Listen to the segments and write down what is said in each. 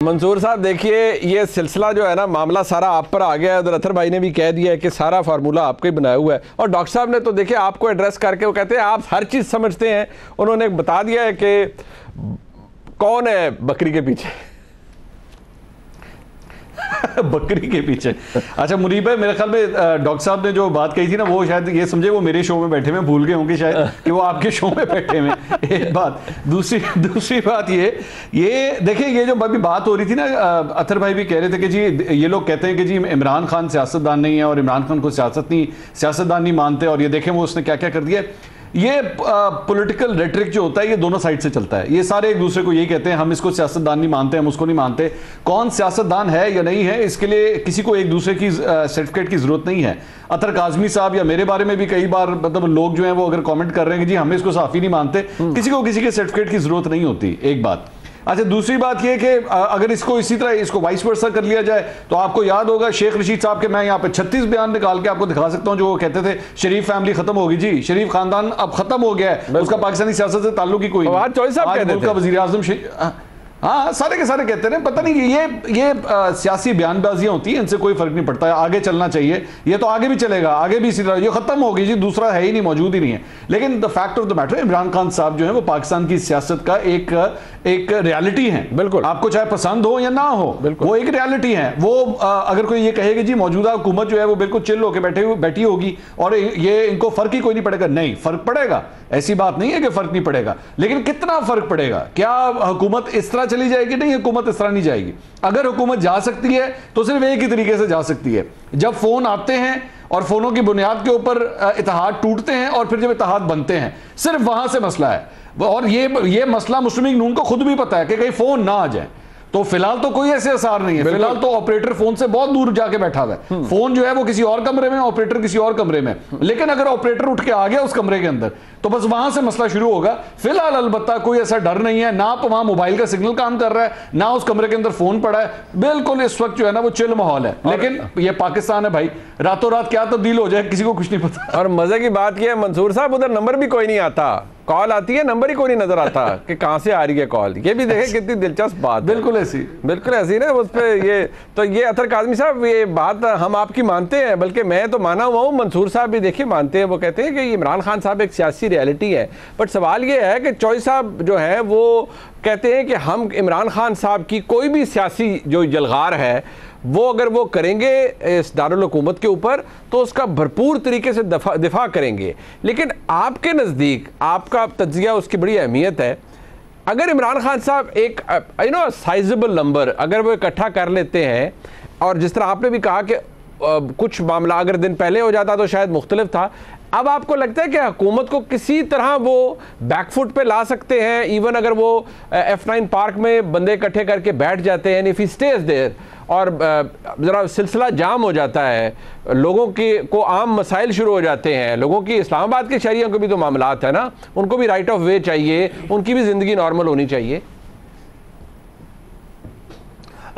मंसूर साहब देखिए, ये सिलसिला जो है ना, मामला सारा आप पर आ गया है। उधर अतर भाई ने भी कह दिया है कि सारा फार्मूला आपका ही बनाया हुआ है, और डॉक्टर साहब ने तो देखिए आपको एड्रेस करके वो कहते हैं आप हर चीज़ समझते हैं। उन्होंने बता दिया है कि कौन है बकरी के पीछे बकरी के पीछे। अच्छा मुनीब भाई, मेरे ख्याल में डॉक्टर साहब ने जो बात कही थी ना, वो शायद ये समझे वो मेरे शो में बैठे हुए, भूल गए होंगे शायद कि वो आपके शो में बैठे हुए। एक बात, दूसरी बात ये देखिए, ये जो अभी बात हो रही थी ना, अतर भाई भी कह रहे थे कि जी ये लोग कहते हैं कि जी इमरान खान सियासतदान नहीं है और इमरान खान को सियासतदान नहीं मानते, और ये देखें वो उसने क्या क्या कर दिया। ये पॉलिटिकल रेटरिक जो होता है ये दोनों साइड से चलता है। ये सारे एक दूसरे को यही कहते हैं हम इसको सियासतदान नहीं मानते, हम उसको नहीं मानते। कौन सियासतदान है या नहीं है, इसके लिए किसी को एक दूसरे की सर्टिफिकेट की जरूरत नहीं है। अतर काजमी साहब या मेरे बारे में भी कई बार मतलब लोग जो हैं वो अगर कमेंट कर रहे हैं कि जी हमें इसको साफी नहीं मानते, किसी को किसी के सर्टिफिकेट की जरूरत नहीं होती। एक बात। अच्छा दूसरी बात यह कि अगर इसको इसी तरह इसको वाइस वर्सा कर लिया जाए तो आपको याद होगा शेख रशीद साहब के, मैं यहाँ पे 36 बयान निकाल के आपको दिखा सकता हूँ जो वो कहते थे शरीफ फैमिली खत्म होगी। जी शरीफ खानदान अब खत्म हो गया है, उसका पाकिस्तानी सियासत से ताल्लुक ही कोई नहीं। वजीर आजम, हाँ सारे के सारे कहते हैं। पता नहीं ये सियासी बयानबाजियां होती हैं, इनसे कोई फर्क नहीं पड़ता है। आगे चलना चाहिए, ये तो आगे भी चलेगा, आगे भी इसी तरह। ये खत्म होगी जी, दूसरा है ही नहीं, मौजूद ही नहीं है। लेकिन the fact of the matter, Imran Khan साहब जो है वो पाकिस्तान की सियासत का एक रियलिटी है। बिल्कुल, आपको चाहे पसंद हो या ना हो, वो एक रियलिटी है। वो अगर कोई ये कहेगा जी मौजूदा हुकूमत जो है वो बिल्कुल चिल होकर बैठी होगी और ये इनको फर्क ही कोई नहीं पड़ेगा, नहीं फर्क पड़ेगा। ऐसी बात नहीं है कि फर्क नहीं पड़ेगा, लेकिन कितना फर्क पड़ेगा। क्या हुकूमत इस तरह चली जाएगी? नहीं, हुकूमत इस तरह नहीं जाएगी। अगर हुकूमत जा सकती है तो सिर्फ एक ही तरीके से जा सकती है, जब फोन आते हैं और फोनों की बुनियाद के ऊपर इत्तेहाद टूटते हैं और फिर जब इत्तेहाद बनते हैं, सिर्फ वहां से मसला है। और ये मसला मुस्लिम लीग नून को खुद भी पता है कि कहीं फोन ना आ जाए। तो फिलहाल तो कोई ऐसे असर नहीं है, फिलहाल तो ऑपरेटर फोन से बहुत दूर जाके बैठा हुआ है। फोन जो है वो किसी और कमरे में, ऑपरेटर किसी और कमरे में। लेकिन अगर ऑपरेटर उठ के आ गया उस कमरे के अंदर तो बस वहां से मसला शुरू होगा। फिलहाल अलबत्ता कोई ऐसा डर नहीं है, ना वहां मोबाइल का सिग्नल काम कर रहा है, ना उस कमरे के अंदर फोन पड़ा है। बिल्कुल इस वक्त जो है ना वो चिल माहौल है। लेकिन ये पाकिस्तान है भाई, रातों रात क्या तब्दील हो जाए किसी को कुछ नहीं पता। और मजे की बात यह है मंसूर साहब, उधर नंबर भी कोई नहीं आता, कॉल आती है नंबर ही कोई नहीं नजर आता कि कहां से आ रही है कॉल। ये भी देखें कितनी दिलचस्प बात, बिल्कुल ऐसी ना उस पे। ये तो ये अतर काज़मी साहब, ये बात हम आपकी मानते हैं, बल्कि मैं तो माना हुआ हूँ, मंसूर साहब भी देखिए मानते हैं। वो कहते हैं कि इमरान खान साहब एक सियासी रियलिटी है। बट सवाल ये है कि चौधरी साहब जो है वो कहते हैं कि हम इमरान खान साहब की कोई भी सियासी जो जलगार है वो अगर वो करेंगे इस दारुल हुकूमत के ऊपर तो उसका भरपूर तरीके से दिफा करेंगे। लेकिन आपके नज़दीक आपका तज्जिया, उसकी बड़ी अहमियत है। अगर इमरान खान साहब एक साइजेबल नंबर अगर वो इकट्ठा कर लेते हैं, और जिस तरह आपने भी कहा कि कुछ मामला अगर दिन पहले हो जाता तो शायद मुख्तलिफ था, अब आपको लगता है कि हुकूमत को किसी तरह वो बैकफुट पे ला सकते हैं? इवन अगर वो F9 पार्क में बंदे इकट्ठे करके बैठ जाते हैं, इफ ही स्टेज देयर, और ज़रा सिलसिला जाम हो जाता है, लोगों को आम मसाइल शुरू हो जाते हैं। लोगों की, इस्लामाबाद के शहरियों को भी तो मामलात है ना, उनको भी राइट ऑफ वे चाहिए, उनकी भी ज़िंदगी नॉर्मल होनी चाहिए।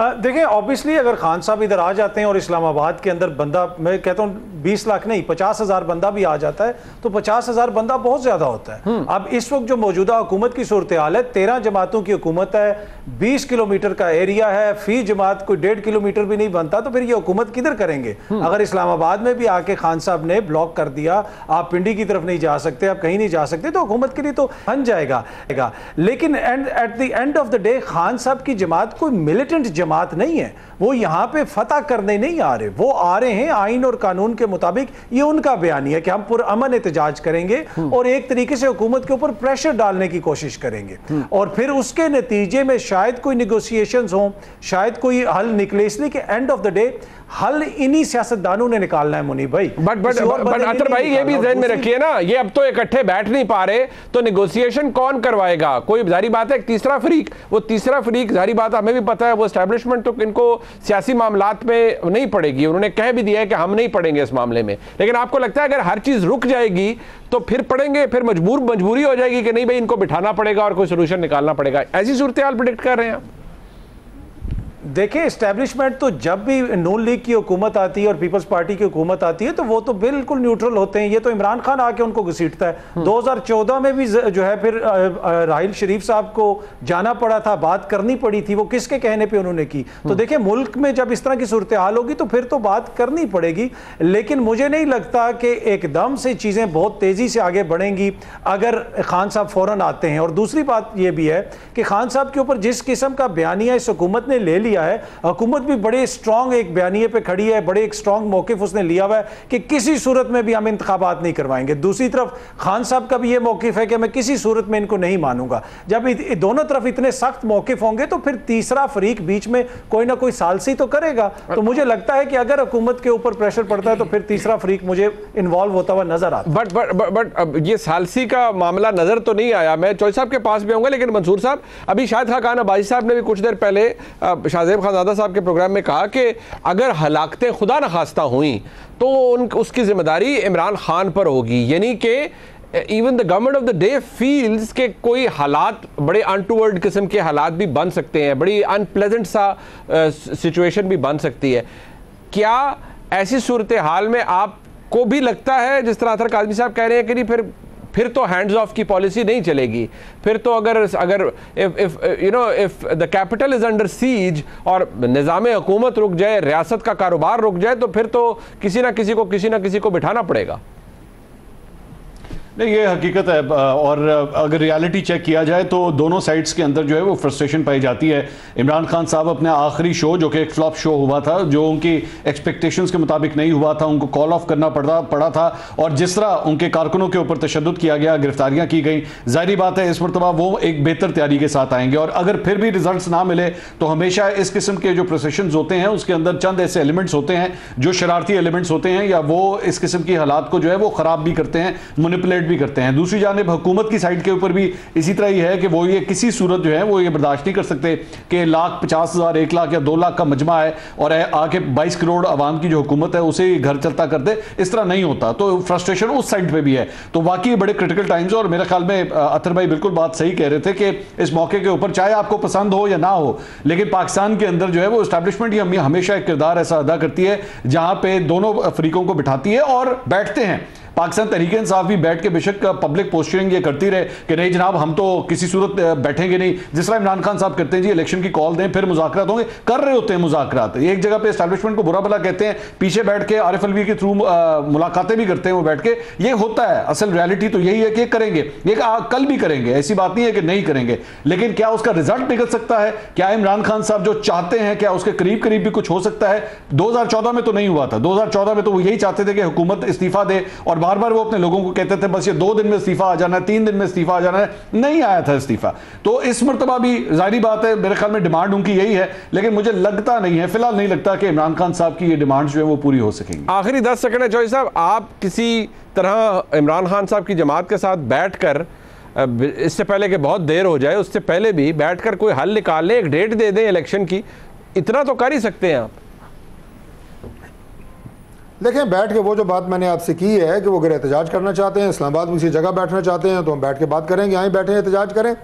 देखिए ऑब्वियसली अगर खान साहब इधर आ जाते हैं और इस्लामाबाद के अंदर बंदा, मैं कहता हूँ 20 लाख नहीं 50,000 बंदा भी आ जाता है तो 50,000 बंदा बहुत ज्यादा होता है। अब इस वक्त जो मौजूदा हुकूमत की सूरत हाल है, 13 जमातों की हुकूमत है, 20 किलोमीटर का एरिया है, फी जमात कोई 1.5 किलोमीटर भी नहीं बनता, तो फिर ये हुकूमत किधर करेंगे? अगर इस्लामाबाद में भी आके खान साहब ने ब्लॉक कर दिया, आप पिंडी की तरफ नहीं जा सकते, आप कहीं नहीं जा सकते, तो हुकूमत के लिए तो बन जाएगा। लेकिन at the end of the day Khan साहब की जमात कोई मिलिटेंट जमात नहीं है। वो यहां पे फतह करने नहीं आ रहे, वो आ रहे हैं आइन और कानून के मुताबिक। ये उनका बयान है कि हम पुरअमन एहतजाज करेंगे और एक तरीके से हुकूमत के ऊपर प्रेशर डालने की कोशिश करेंगे, और फिर उसके नतीजे में शायद कोई निगोशिएशंस हो, शायद कोई हल निकले। इसलिए कि एंड ऑफ द डे हल इन्हीं सियासतदानों ने निकालना है मुनीब भाई। बट अतर भाई ये भी ज़हन में रखिए ना, ये अब तो इकट्ठे बैठ नहीं पा रहे, तो निगोशिएशन कौन करवाएगा? कोई जारी बात है तीसरा फरीक, वो तीसरा फरीक जारी बात हमें भी पता है वो एस्टैब्लिशमेंट तो इनको सियासी मामलात में नहीं पड़ेगी। उन्होंने कह भी दिया है कि हम नहीं पढ़ेंगे इस मामले में। लेकिन आपको लगता है अगर हर चीज़ रुक जाएगी तो फिर पढ़ेंगे, फिर मजबूरी हो जाएगी कि नहीं भाई इनको बिठाना पड़ेगा और कोई सोल्यूशन निकालना पड़ेगा? ऐसी सूरत हाल प्रेडिक्ट कर रहे हैं आप? देखिए, एस्टेब्लिशमेंट तो जब भी नून लीग की हुकूमत आती है और पीपल्स पार्टी की हुकूमत आती है तो वो तो बिल्कुल न्यूट्रल होते हैं। ये तो इमरान खान आके उनको घसीटता है। 2014 में भी जो है फिर राहिल शरीफ साहब को जाना पड़ा था, बात करनी पड़ी थी, वो किसके कहने पे उन्होंने की। तो देखिए, मुल्क में जब इस तरह की सूरत हाल होगी तो फिर तो बात करनी पड़ेगी, लेकिन मुझे नहीं लगता कि एकदम से चीजें बहुत तेजी से आगे बढ़ेंगी अगर खान साहब फौरन आते हैं। और दूसरी बात यह भी है कि खान साहब के ऊपर जिस किस्म का बयानिया इस हुकूमत ने ले लिया है, हुकूमत भी बड़े स्ट्रांग एक बयानिए पे खड़ी है, बड़े एक स्ट्रांग मौकिफ उसने लिया हुआ है कि किसी सूरत में भी हम इंतखाबात नहीं करवाएंगे। दूसरी तरफ खान साहब का भी ये मौकिफ है कि मैं किसी सूरत में इनको नहीं मानूंगा। जब दोनों तरफ इतने सख्त मौकिफ होंगे तो फिर तीसरा फरीक बीच में कोई ना कोई सालसी तो करेगा। तो मुझे लगता है कि अगर हुकूमत के ऊपर प्रेशर पड़ता है तो फिर तीसरा फरीक मुझे इन्वॉल्व होता हुआ नजर आता है। बट ये सालसी का मामला नजर तो नहीं आया। मैं चौधरी साहब के पास भी आऊंगा, लेकिन मंसूर साहब, अभी शाहिद खान अब्बासी साहब ने भी कुछ देर पहले शाहजेब खानजादा साहब के प्रोग्राम में कहा कि अगर हलाकतें खुदा न खास्ता हुई तो उसकी जिम्मेदारी इमरान खान पर होगी। यानी कि even the government of the day feels के कोई हालात बड़े अनटूवर्ड किस्म के हालात भी बन सकते हैं, बड़ी अनप्लेजेंट सा सिचुएशन भी बन सकती है। क्या ऐसी सूरत हाल में आपको भी लगता है, जिस तरह अतर काज़मी साहब कह रहे हैं, कि नहीं फिर तो हैंड्स ऑफ की पॉलिसी नहीं चलेगी, फिर तो अगर if the capital is under seize और निज़ाम हुकूमत रुक जाए, रियासत का कारोबार रुक जाए, तो फिर तो किसी ना किसी को बिठाना पड़ेगा? नहीं, ये हकीकत है। और अगर रियलिटी चेक किया जाए तो दोनों साइड्स के अंदर जो है वो फ्रस्ट्रेशन पाई जाती है। इमरान खान साहब अपने आखिरी शो, जो कि एक फ्लॉप शो हुआ था, जो उनकी एक्सपेक्टेशंस के मुताबिक नहीं हुआ था, उनको कॉल ऑफ करना पड़ा था, और जिस तरह उनके कारकुनों के ऊपर तशद्दुद किया गया, गिरफ्तारियां की गई, जाहिर बात है इस मरतबा वो एक बेहतर तैयारी के साथ आएंगे। और अगर फिर भी रिजल्ट ना मिले तो हमेशा इस किस्म के जो प्रोसेशन होते हैं उसके अंदर चंद ऐसे एलिमेंट्स होते हैं जो शरारती एलिमेंट्स होते हैं, या वो इस किस्म की हालात को जो है वो खराब भी करते हैं, मैनिपुलेट भी करते हैं। दूसरी जानिब हुकूमत की साइड के ऊपर भी इसी तरह ही है कि वो ये किसी सूरत जो है वो ये बर्दाश्त नहीं कर सकते कि 1,50,000, 1 लाख या 2 लाख का मजमा है और आके 22 करोड़ आवाम की जो हुकूमत है उसे घर चलता कर दे। इस तरह नहीं होता। तो फ्रस्ट्रेशन उस साइड पे भी है। तो वाकई बड़े क्रिटिकल टाइम्स। और मेरे ख्याल में अतर भाई बिल्कुल बात सही कह रहे थे कि इस मौके के ऊपर, चाहे आपको पसंद हो या ना हो, लेकिन पाकिस्तान के अंदर जो है वो एस्टैब्लिशमेंट ही हमेशा एक किरदार ऐसा अदा करती है जहां पे दोनों फरीकों को बिठाती है और बैठते हैं। पाकिस्तान तहरीक इंसाफ भी बैठ के बेशक पब्लिक पोस्चरिंग ये करती रहे कि नहीं जनाब हम तो किसी सूरत बैठेंगे नहीं, जिस तरह इमरान खान साहब करते हैं जी, इलेक्शन की कॉल दें फिर मुज़ाकरात होंगे, कर रहे होते हैं मुज़ाकरात। एक जगह पे एस्टैब्लिशमेंट को बुरा भला कहते हैं, पीछे बैठ के आरिफ अलवी के थ्रू मुलाकातें भी करते हैं वो बैठ के। ये होता है, असल रियलिटी तो यही है कि करेंगे, ये कल भी करेंगे, ऐसी बात नहीं है कि नहीं करेंगे। लेकिन क्या उसका रिजल्ट निकल सकता है? क्या इमरान खान साहब जो चाहते हैं क्या उसके करीब करीब भी कुछ हो सकता है? 2014 में तो नहीं हुआ था। 2014 में तो वो यही चाहते थे कि हुकूमत इस्तीफा दे और बार बार वो अपने लोगों को कहते थे बस ये 2 दिन में इस्तीफा आ जाना है, 3 दिन में इस्तीफा आ जाना है। नहीं आया था इस्तीफा। तो इस मरतबा भी जाहिर बात है मेरे ख्याल में डिमांड उनकी यही है, लेकिन मुझे लगता नहीं है, फिलहाल नहीं लगता कि इमरान खान साहब की ये डिमांड जो है वो पूरी हो सकेंगी। आखिरी 10 सेकंड है चौधरी साहब, आप किसी तरह इमरान खान साहब की जमात के साथ बैठकर, इससे पहले कि बहुत देर हो जाए, उससे पहले भी बैठकर कोई हल निकाल लें, एक डेट दे दें इलेक्शन की, इतना तो कर ही सकते हैं आप? देखें, बैठ के वो जो बात मैंने आपसे की है कि वो अगर एहतजाज करना चाहते हैं, इस्लामाबाद में किसी जगह बैठना चाहते हैं तो हम बैठ के बात करेंगे, यहाँ बैठे एहतजाज करें।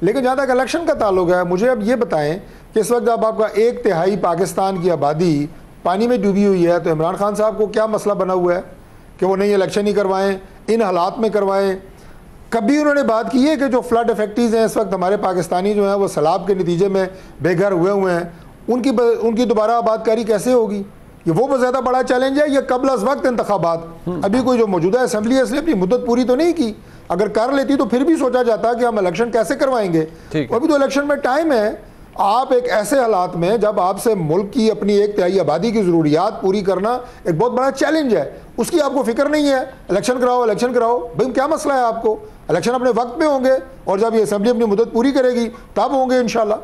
लेकिन जहाँ तक इलेक्शन का ताल्लुक है, मुझे अब ये बताएं कि इस वक्त जब आपका 1/3 पाकिस्तान की आबादी पानी में डूबी हुई है, तो इमरान खान साहब को क्या मसला बना हुआ है कि वो नहीं इलेक्शन ही करवाएं, इन हालात में करवाएं? कभी उन्होंने बात की है कि जो फ्लड इफेक्टीज़ हैं इस वक्त हमारे पाकिस्तानी जो हैं वो सैलाब के नतीजे में बेघर हुए हैं, उनकी दोबारा आबादकारी कैसे होगी? ये वो बहुत ज़्यादा बड़ा चैलेंज है। ये कबल अज़ वक्त इंतखाबात, अभी कोई जो मौजूदा असम्बली है इसलिए अपनी मुद्दत पूरी तो नहीं की, अगर कर लेती तो फिर भी सोचा जाता कि हम इलेक्शन कैसे करवाएंगे। अभी तो इलेक्शन में टाइम है। आप एक ऐसे हालात में जब आपसे मुल्क की अपनी 1/3 आबादी की ज़रूरियात पूरी करना एक बहुत बड़ा चैलेंज है, उसकी आपको फिक्र नहीं है। इलेक्शन कराओ भाई, क्या मसला है आपको? इलेक्शन अपने वक्त पे होंगे और जब ये असम्बली अपनी मुद्दत पूरी करेगी तब होंगे इंशाल्लाह।